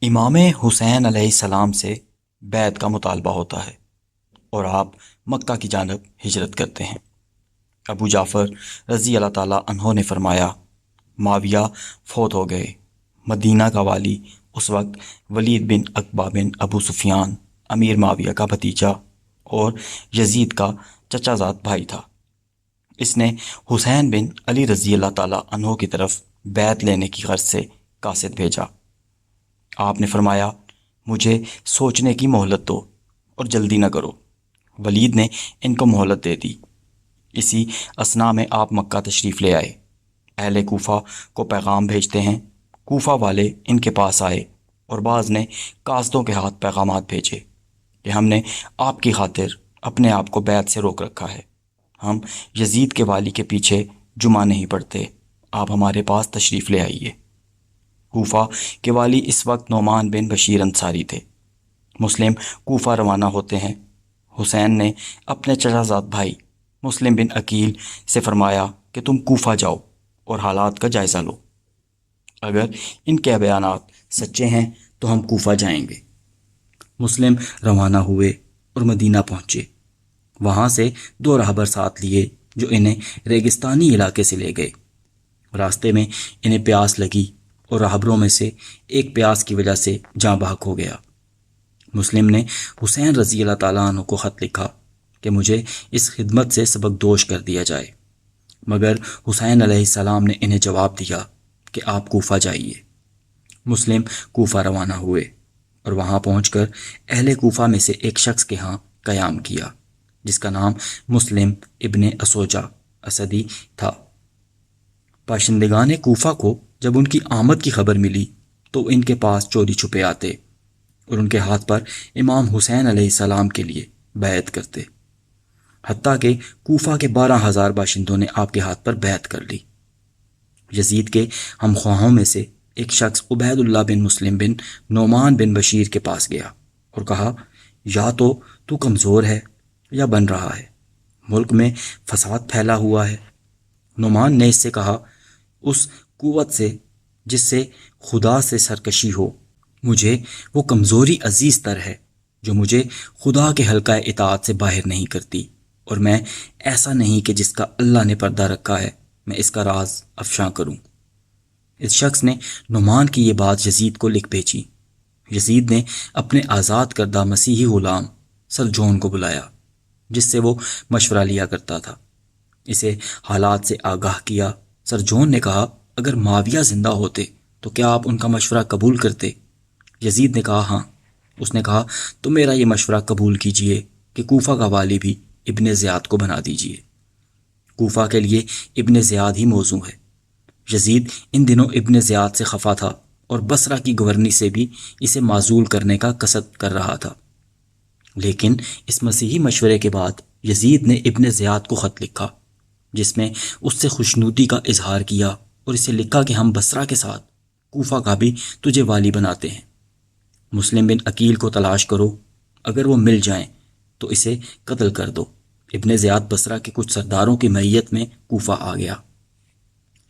امام حسین علیہ السلام سے بیعت کا مطالبہ ہوتا ہے اور آپ مکہ کی جانب ہجرت کرتے ہیں۔ ابو جعفر رضی اللہ تعالیٰ عنہ نے فرمایا، معاویہ فوت ہو گئے۔ مدینہ کا والی اس وقت ولید بن عقبہ بن ابو سفیان امیر معاویہ کا بھتیجا اور یزید کا چچا زاد بھائی تھا۔ اس نے حسین بن علی رضی اللہ تعالیٰ عنہ کی طرف بیعت لینے کی غرض سے قاصد بھیجا۔ آپ نے فرمایا، مجھے سوچنے کی مہلت دو اور جلدی نہ کرو۔ ولید نے ان کو مہلت دے دی۔ اسی اثنا میں آپ مکہ تشریف لے آئے۔ اہل کوفہ کو پیغام بھیجتے ہیں۔ کوفہ والے ان کے پاس آئے اور بعض نے قاصدوں کے ہاتھ پیغامات بھیجے کہ ہم نے آپ کی خاطر اپنے آپ کو بیعت سے روک رکھا ہے۔ ہم یزید کے والی کے پیچھے جمعہ نہیں پڑھتے، آپ ہمارے پاس تشریف لے آئیے۔ کوفہ کے والی اس وقت نعمان بن بشیر انصاری تھے۔ مسلم کوفہ روانہ ہوتے ہیں۔ حسین نے اپنے چچا زاد بھائی مسلم بن عقیل سے فرمایا کہ تم کوفہ جاؤ اور حالات کا جائزہ لو۔ اگر ان کے بیانات سچے ہیں تو ہم کوفہ جائیں گے۔ مسلم روانہ ہوئے اور مدینہ پہنچے۔ وہاں سے 2 راہبر ساتھ لیے جو انہیں ریگستانی علاقے سے لے گئے۔ راستے میں انہیں پیاس لگی اور راہبروں میں سے ایک پیاس کی وجہ سے جاں بحق ہو گیا۔ مسلم نے حسین رضی اللہ تعالیٰ عنہ کو خط لکھا کہ مجھے اس خدمت سے سبق دوش کر دیا جائے، مگر حسین علیہ السلام نے انہیں جواب دیا کہ آپ کوفہ جائیے۔ مسلم کوفہ روانہ ہوئے اور وہاں پہنچ کر اہل کوفہ میں سے ایک شخص کے ہاں قیام کیا جس کا نام مسلم ابن اسوجہ اسدی تھا۔ باشندگان کوفہ کو جب ان کی آمد کی خبر ملی تو ان کے پاس چوری چھپے آتے اور ان کے ہاتھ پر امام حسین علیہ السلام کے لیے بیعت کرتے، حتیٰ کہ کوفہ کے 12,000 باشندوں نے آپ کے ہاتھ پر بیعت کر لی۔ یزید کے ہم خواہوں میں سے ایک شخص عبید اللہ بن مسلم بن نعمان بن بشیر کے پاس گیا اور کہا، یا تو کمزور ہے یا بن رہا ہے، ملک میں فساد پھیلا ہوا ہے۔ نعمان نے اس سے کہا، اس قوت سے جس سے خدا سے سرکشی ہو، مجھے وہ کمزوری عزیز تر ہے جو مجھے خدا کے حلقہ اطاعت سے باہر نہیں کرتی، اور میں ایسا نہیں کہ جس کا اللہ نے پردہ رکھا ہے میں اس کا راز افشاں کروں۔ اس شخص نے نعمان کی یہ بات یزید کو لکھ بھیجی۔ یزید نے اپنے آزاد کردہ مسیحی غلام سر جون کو بلایا جس سے وہ مشورہ لیا کرتا تھا۔ اسے حالات سے آگاہ کیا۔ سر جون نے کہا، اگر معاویہ زندہ ہوتے تو کیا آپ ان کا مشورہ قبول کرتے؟ یزید نے کہا، ہاں۔ اس نے کہا، تو میرا یہ مشورہ قبول کیجئے کہ کوفہ کا والی بھی ابن زیاد کو بنا دیجئے۔ کوفہ کے لیے ابن زیاد ہی موزوں ہے۔ یزید ان دنوں ابن زیاد سے خفا تھا اور بصرہ کی گورنی سے بھی اسے معزول کرنے کا قصد کر رہا تھا، لیکن اس مسیحی مشورے کے بعد یزید نے ابن زیاد کو خط لکھا جس میں اس سے خوشنودی کا اظہار کیا اور اسے لکھا کہ ہم بصرہ کے ساتھ کوفہ کا بھی تجھے والی بناتے ہیں۔ مسلم بن عقیل کو تلاش کرو، اگر وہ مل جائیں تو اسے قتل کر دو۔ ابن زیاد بصرہ کے کچھ سرداروں کی معیت میں کوفہ آ گیا۔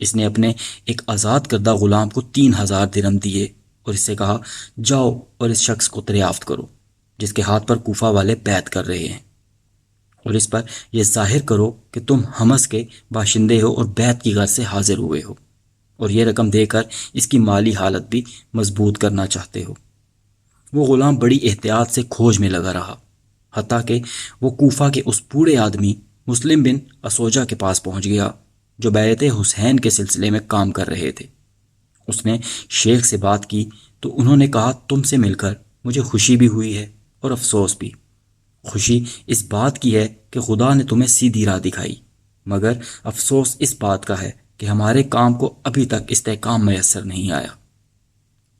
اس نے اپنے ایک آزاد کردہ غلام کو 3,000 درہم دیے اور اس سے کہا، جاؤ اور اس شخص کو دریافت کرو جس کے ہاتھ پر کوفہ والے بیعت کر رہے ہیں، اور اس پر یہ ظاہر کرو کہ تم حمص کے باشندے ہو اور بیعت کی غرض سے حاضر ہوئے ہو، اور یہ رقم دے کر اس کی مالی حالت بھی مضبوط کرنا چاہتے ہو۔ وہ غلام بڑی احتیاط سے کھوج میں لگا رہا، حتیٰ کہ وہ کوفہ کے اس بوڑھے آدمی مسلم بن اسوجہ کے پاس پہنچ گیا جو بیعت حسین کے سلسلے میں کام کر رہے تھے۔ اس نے شیخ سے بات کی تو انہوں نے کہا، تم سے مل کر مجھے خوشی بھی ہوئی ہے اور افسوس بھی۔ خوشی اس بات کی ہے کہ خدا نے تمہیں سیدھی راہ دکھائی، مگر افسوس اس بات کا ہے کہ ہمارے کام کو ابھی تک استحکام میسر نہیں آیا۔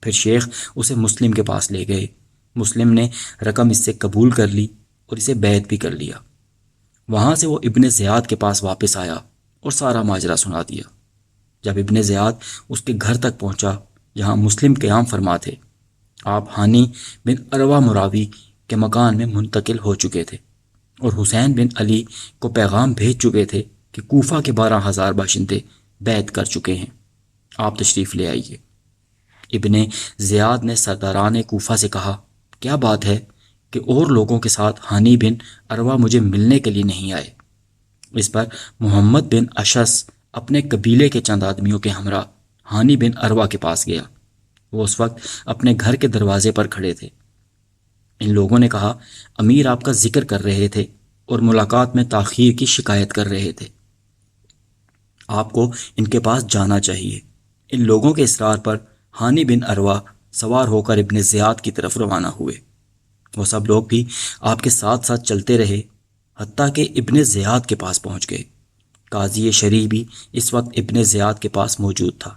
پھر شیخ اسے مسلم کے پاس لے گئے۔ مسلم نے رقم اس سے قبول کر لی اور اسے بیعت بھی کر لیا۔ وہاں سے وہ ابن زیاد کے پاس واپس آیا اور سارا ماجرا سنا دیا۔ جب ابن زیاد اس کے گھر تک پہنچا جہاں مسلم قیام فرما تھے، آپ ہانی بن عروہ مراوی کے مکان میں منتقل ہو چکے تھے اور حسین بن علی کو پیغام بھیج چکے تھے کہ کوفہ کے 12,000 باشندے بیعت کر چکے ہیں، آپ تشریف لے آئیے۔ ابن زیاد نے سرداران کوفہ سے کہا، کیا بات ہے کہ اور لوگوں کے ساتھ ہانی بن عروہ مجھے ملنے کے لیے نہیں آئے؟ اس پر محمد بن اشعث اپنے قبیلے کے چند آدمیوں کے ہمراہ ہانی بن عروہ کے پاس گیا۔ وہ اس وقت اپنے گھر کے دروازے پر کھڑے تھے۔ ان لوگوں نے کہا، امیر آپ کا ذکر کر رہے تھے اور ملاقات میں تاخیر کی شکایت کر رہے تھے، آپ کو ان کے پاس جانا چاہیے۔ ان لوگوں کے اصرار پر ہانی بن عروہ سوار ہو کر ابن زیاد کی طرف روانہ ہوئے۔ وہ سب لوگ بھی آپ کے ساتھ ساتھ چلتے رہے، حتیٰ کہ ابن زیاد کے پاس پہنچ گئے۔ قاضی شرعی بھی اس وقت ابن زیاد کے پاس موجود تھا۔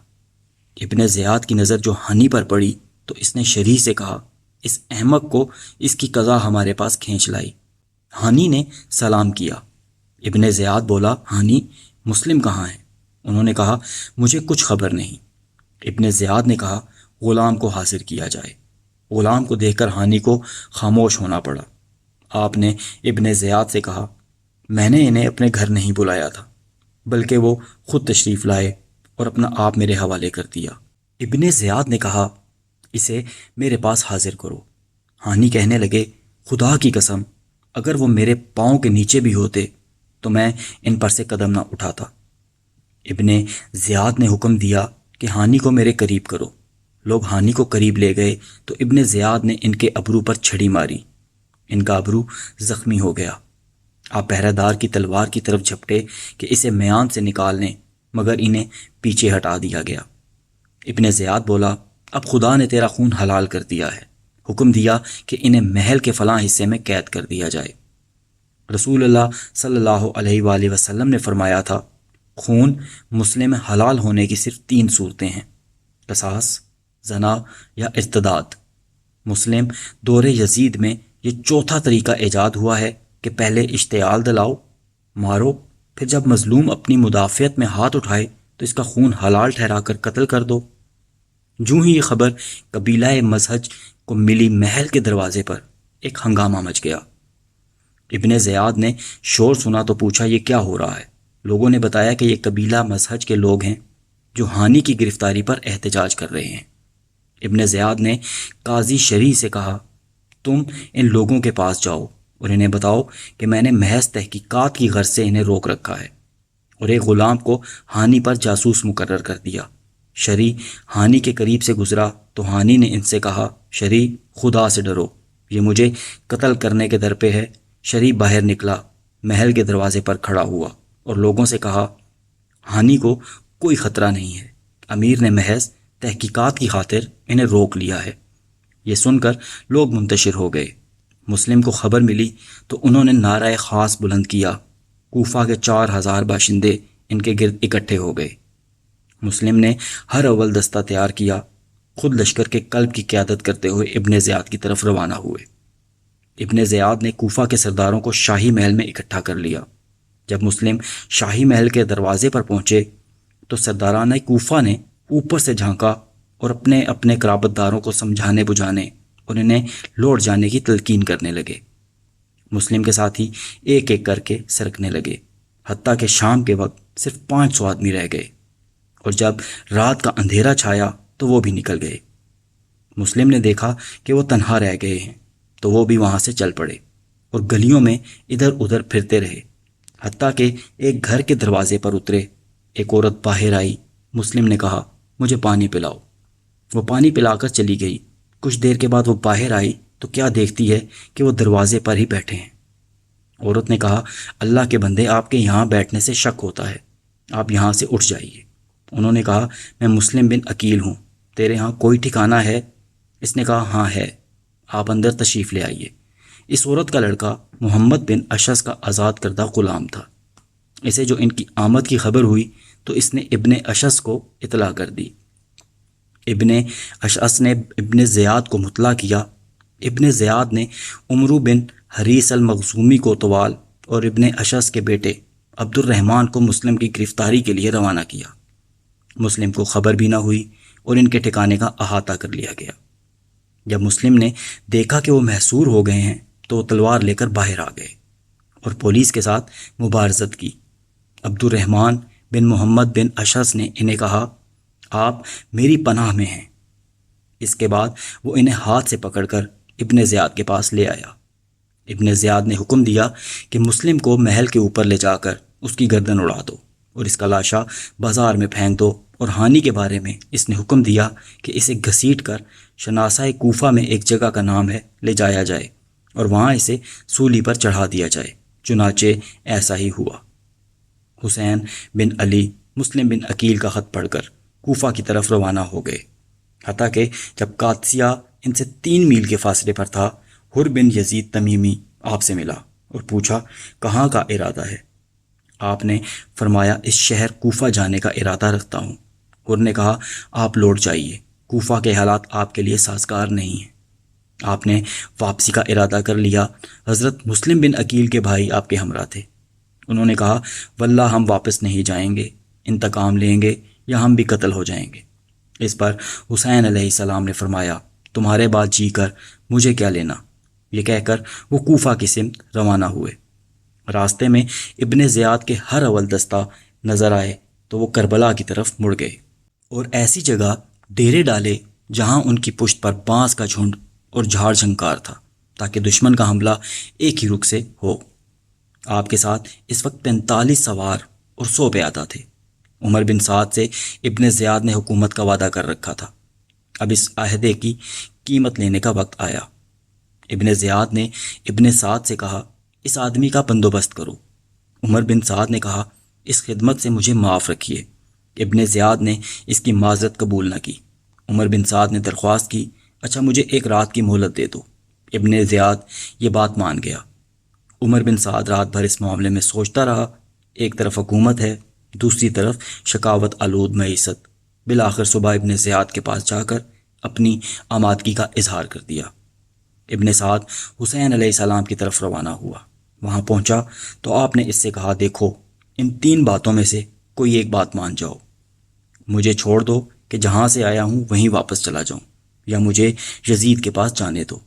ابن زیاد کی نظر جو ہانی پر پڑی تو اس نے شرعی سے کہا، اس احمق کو اس کی قضا ہمارے پاس کھینچ لائی۔ ہانی نے سلام کیا۔ ابن زیاد بولا، ہانی، مسلم کہاں ہے؟ انہوں نے کہا، مجھے کچھ خبر نہیں۔ ابن زیاد نے کہا، غلام کو حاضر کیا جائے۔ غلام کو دیکھ کر ہانی کو خاموش ہونا پڑا۔ آپ نے ابن زیاد سے کہا، میں نے انہیں اپنے گھر نہیں بلایا تھا، بلکہ وہ خود تشریف لائے اور اپنا آپ میرے حوالے کر دیا۔ ابن زیاد نے کہا، اسے میرے پاس حاضر کرو۔ ہانی کہنے لگے، خدا کی قسم، اگر وہ میرے پاؤں کے نیچے بھی ہوتے تو میں ان پر سے قدم نہ اٹھاتا۔ ابن زیاد نے حکم دیا کہ ہانی کو میرے قریب کرو۔ لوگ ہانی کو قریب لے گئے تو ابن زیاد نے ان کے ابرو پر چھڑی ماری۔ ان کا ابرو زخمی ہو گیا۔ آپ پہرہ دار کی تلوار کی طرف جھپٹے کہ اسے میان سے نکال لیں، مگر انہیں پیچھے ہٹا دیا گیا۔ ابن زیاد بولا، اب خدا نے تیرا خون حلال کر دیا ہے۔ حکم دیا کہ انہیں محل کے فلاں حصے میں قید کر دیا جائے۔ رسول اللہ صلی اللہ علیہ وآلہ وسلم نے فرمایا تھا، خون مسلم میں حلال ہونے کی صرف 3 صورتیں ہیں، قصاص، زنا یا ارتداد۔ مسلم دور یزید میں یہ چوتھا طریقہ ایجاد ہوا ہے کہ پہلے اشتعال دلاؤ، مارو، پھر جب مظلوم اپنی مدافعت میں ہاتھ اٹھائے تو اس کا خون حلال ٹھہرا کر قتل کر دو۔ جوں ہی یہ خبر قبیلہ مزہج کو ملی، محل کے دروازے پر ایک ہنگامہ مچ گیا۔ ابن زیاد نے شور سنا تو پوچھا، یہ کیا ہو رہا ہے؟ لوگوں نے بتایا کہ یہ قبیلہ مزہج کے لوگ ہیں جو ہانی کی گرفتاری پر احتجاج کر رہے ہیں۔ ابن زیاد نے قاضی شرعی سے کہا، تم ان لوگوں کے پاس جاؤ اور انہیں بتاؤ کہ میں نے محض تحقیقات کی غرض سے انہیں روک رکھا ہے اور ایک غلام کو ہانی پر جاسوس مقرر کر دیا۔ شرعی ہانی کے قریب سے گزرا تو ہانی نے ان سے کہا، شرعی، خدا سے ڈرو، یہ مجھے قتل کرنے کے در پہ ہے۔ شرعی باہر نکلا، محل کے دروازے پر کھڑا ہوا اور لوگوں سے کہا، ہانی کو کوئی خطرہ نہیں ہے، امیر نے محض تحقیقات کی خاطر انہیں روک لیا ہے۔ یہ سن کر لوگ منتشر ہو گئے۔ مسلم کو خبر ملی تو انہوں نے نعرہ خاص بلند کیا۔ کوفہ کے 4000 باشندے ان کے گرد اکٹھے ہو گئے۔ مسلم نے ہر اول دستہ تیار کیا، خود لشکر کے قلب کی قیادت کرتے ہوئے ابن زیاد کی طرف روانہ ہوئے۔ ابن زیاد نے کوفہ کے سرداروں کو شاہی محل میں اکٹھا کر لیا۔ جب مسلم شاہی محل کے دروازے پر پہنچے تو سرداران کوفہ نے اوپر سے جھانکا اور اپنے اپنے قرابت داروں کو سمجھانے بجھانے اور انہیں لوٹ جانے کی تلقین کرنے لگے۔ مسلم کے ساتھی ایک ایک کر کے سرکنے لگے، حتیٰ کہ شام کے وقت صرف 500 آدمی رہ گئے، اور جب رات کا اندھیرا چھایا تو وہ بھی نکل گئے۔ مسلم نے دیکھا کہ وہ تنہا رہ گئے ہیں تو وہ بھی وہاں سے چل پڑے اور گلیوں میں ادھر ادھر پھرتے رہے، حتیٰ کہ ایک گھر کے دروازے پر اترے۔ ایک عورت باہر آئی۔ مسلم نے کہا، مجھے پانی پلاؤ۔ وہ پانی پلا کر چلی گئی۔ کچھ دیر کے بعد وہ باہر آئی تو کیا دیکھتی ہے کہ وہ دروازے پر ہی بیٹھے ہیں۔ عورت نے کہا، اللہ کے بندے، آپ کے یہاں بیٹھنے سے شک ہوتا ہے، آپ یہاں سے اٹھ جائیے۔ انہوں نے کہا، میں مسلم بن عقیل ہوں، تیرے ہاں کوئی ٹھکانہ ہے؟ اس نے کہا، ہاں ہے، آپ اندر تشریف لے آئیے۔ اس عورت کا لڑکا محمد بن اشعث کا آزاد کردہ غلام تھا۔ اسے جو ان کی آمد کی خبر ہوئی تو اس نے ابن اشعث کو اطلاع کر دی۔ ابن اشعث نے ابن زیاد کو مطلع کیا۔ ابن زیاد نے عمرو بن حریث المخزومی کو طوال اور ابن اشعث کے بیٹے عبد الرحمن کو مسلم کی گرفتاری کے لیے روانہ کیا۔ مسلم کو خبر بھی نہ ہوئی اور ان کے ٹھکانے کا احاطہ کر لیا گیا۔ جب مسلم نے دیکھا کہ وہ محصور ہو گئے ہیں تو وہ تلوار لے کر باہر آ گئے اور پولیس کے ساتھ مبارزت کی۔ عبد الرحمن بن محمد بن اشعث نے انہیں کہا، آپ میری پناہ میں ہیں، اس کے بعد وہ انہیں ہاتھ سے پکڑ کر ابن زیاد کے پاس لے آیا۔ ابن زیاد نے حکم دیا کہ مسلم کو محل کے اوپر لے جا کر اس کی گردن اڑا دو اور اس کا لاشا بازار میں پھینک دو، اور ہانی کے بارے میں اس نے حکم دیا کہ اسے گھسیٹ کر شناسہ کوفہ میں ایک جگہ کا نام ہے لے جایا جائے اور وہاں اسے سولی پر چڑھا دیا جائے۔ چنانچہ ایسا ہی ہوا۔ حسین بن علی مسلم بن عقیل کا خط پڑھ کر کوفہ کی طرف روانہ ہو گئے، حتیٰ کہ جب قادسیہ ان سے 3 میل کے فاصلے پر تھا، حر بن یزید تمیمی آپ سے ملا اور پوچھا کہاں کا ارادہ ہے؟ آپ نے فرمایا اس شہر کوفہ جانے کا ارادہ رکھتا ہوں۔ حر نے کہا آپ لوٹ جائیے، کوفہ کے حالات آپ کے لیے سازگار نہیں ہیں۔ آپ نے واپسی کا ارادہ کر لیا۔ حضرت مسلم بن عقیل کے بھائی آپ کے ہمراہ تھے۔ انہوں نے کہا واللہ ہم واپس نہیں جائیں گے، انتقام لیں گے یا ہم بھی قتل ہو جائیں گے۔ اس پر حسین علیہ السلام نے فرمایا تمہارے بعد جی کر مجھے کیا لینا؟ یہ کہہ کر وہ کوفہ کی سمت روانہ ہوئے۔ راستے میں ابن زیاد کے ہر اول دستہ نظر آئے تو وہ کربلا کی طرف مڑ گئے اور ایسی جگہ ڈیرے ڈالے جہاں ان کی پشت پر بانس کا جھنڈ اور جھاڑ جھنکار تھا، تاکہ دشمن کا حملہ ایک ہی رخ سے ہو۔ آپ کے ساتھ اس وقت 45 سوار اور 100 پیادہ تھے۔ عمر بن سعد سے ابن زیاد نے حکومت کا وعدہ کر رکھا تھا، اب اس عہدے کی قیمت لینے کا وقت آیا۔ ابن زیاد نے ابن سعد سے کہا اس آدمی کا بندوبست کرو۔ عمر بن سعد نے کہا اس خدمت سے مجھے معاف رکھیے۔ ابن زیاد نے اس کی معذرت قبول نہ کی۔ عمر بن سعد نے درخواست کی اچھا مجھے 1 رات کی مہلت دے دو۔ ابن زیاد یہ بات مان گیا۔ عمر بن سعد رات بھر اس معاملے میں سوچتا رہا، ایک طرف حکومت ہے، دوسری طرف شکاوت آلود معیشت۔ بالآخر صبح ابن زیاد کے پاس جا کر اپنی آمادگی کا اظہار کر دیا۔ ابن سعد حسین علیہ السلام کی طرف روانہ ہوا۔ وہاں پہنچا تو آپ نے اس سے کہا دیکھو ان 3 باتوں میں سے کوئی ایک بات مان جاؤ، مجھے چھوڑ دو کہ جہاں سے آیا ہوں وہیں واپس چلا جاؤں، یا مجھے یزید کے پاس جانے دو،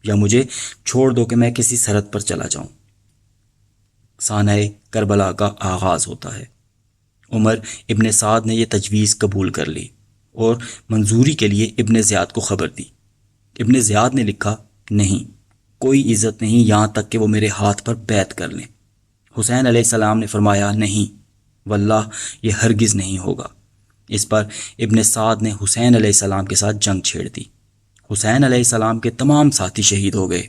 یا مجھے چھوڑ دو کہ میں کسی سرحد پر چلا جاؤں۔ سانحہ کربلا کا آغاز ہوتا ہے۔ عمر ابن سعد نے یہ تجویز قبول کر لی اور منظوری کے لیے ابن زیاد کو خبر دی۔ ابن زیاد نے لکھا نہیں، کوئی عزت نہیں یہاں تک کہ وہ میرے ہاتھ پر بیعت کر لیں۔ حسین علیہ السلام نے فرمایا نہیں، واللہ یہ ہرگز نہیں ہوگا۔ اس پر ابن سعد نے حسین علیہ السلام کے ساتھ جنگ چھیڑ دی۔ حسین علیہ السلام کے تمام ساتھی شہید ہو گئے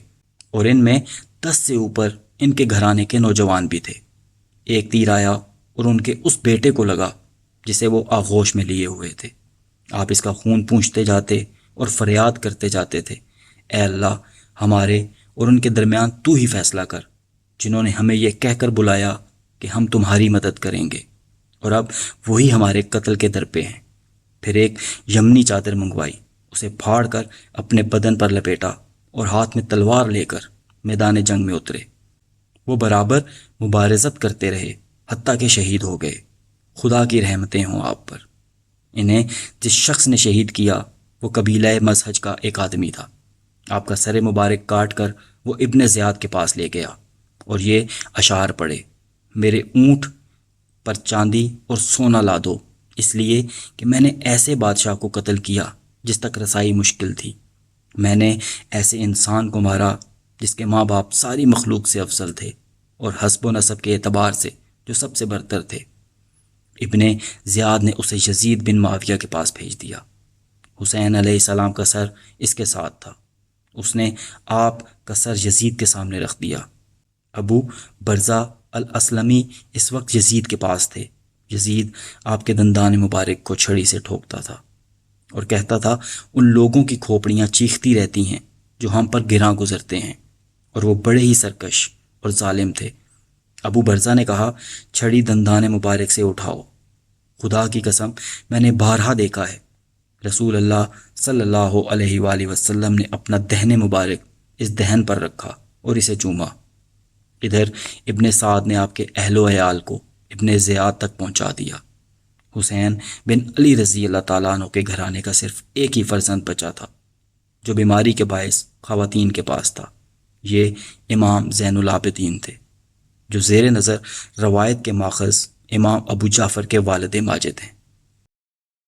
اور ان میں 10 سے اوپر ان کے گھرانے کے نوجوان بھی تھے۔ ایک تیر آیا اور ان کے اس بیٹے کو لگا جسے وہ آغوش میں لیے ہوئے تھے۔ آپ اس کا خون پونچھتے جاتے اور فریاد کرتے جاتے تھے اے اللہ ہمارے اور ان کے درمیان تو ہی فیصلہ کر، جنہوں نے ہمیں یہ کہہ کر بلایا کہ ہم تمہاری مدد کریں گے اور اب وہی ہمارے قتل کے در پہ ہیں۔ پھر ایک یمنی چادر منگوائی، اسے پھاڑ کر اپنے بدن پر لپیٹا اور ہاتھ میں تلوار لے کر میدان جنگ میں اترے۔ وہ برابر مبارزت کرتے رہے حتیٰ کہ شہید ہو گئے۔ خدا کی رحمتیں ہوں آپ پر۔ انہیں جس شخص نے شہید کیا وہ قبیلہ مزہج کا ایک آدمی تھا۔ آپ کا سر مبارک کاٹ کر وہ ابن زیاد کے پاس لے گیا اور یہ اشعار پڑھے میرے اونٹ پر چاندی اور سونا لا دو، اس لیے کہ میں نے ایسے بادشاہ کو قتل کیا جس تک رسائی مشکل تھی۔ میں نے ایسے انسان کو مارا جس کے ماں باپ ساری مخلوق سے افضل تھے اور حسب و نسب کے اعتبار سے جو سب سے برتر تھے۔ ابن زیاد نے اسے یزید بن معاویہ کے پاس بھیج دیا۔ حسین علیہ السلام کا سر اس کے ساتھ تھا۔ اس نے آپ کا سر یزید کے سامنے رکھ دیا۔ ابو برزہ الاسلمی اس وقت یزید کے پاس تھے۔ یزید آپ کے دندان مبارک کو چھڑی سے ٹھوکتا تھا اور کہتا تھا ان لوگوں کی کھوپڑیاں چیختی رہتی ہیں جو ہم پر گراں گزرتے ہیں، اور وہ بڑے ہی سرکش اور ظالم تھے۔ ابو برزہ نے کہا چھڑی دندان مبارک سے اٹھاؤ، خدا کی قسم میں نے بارہا دیکھا ہے رسول اللہ صلی اللہ علیہ وآلہ وسلم نے اپنا دہن مبارک اس دہن پر رکھا اور اسے چوما۔ ادھر ابن سعد نے آپ کے اہل و عیال کو ابن زیاد تک پہنچا دیا۔ حسین بن علی رضی اللہ تعالیٰ عنہ کے گھرانے کا صرف ایک ہی فرزند بچا تھا جو بیماری کے باعث خواتین کے پاس تھا۔ یہ امام زین العابدین تھے جو زیر نظر روایت کے ماخذ امام ابو جعفر کے والد ماجد ہیں۔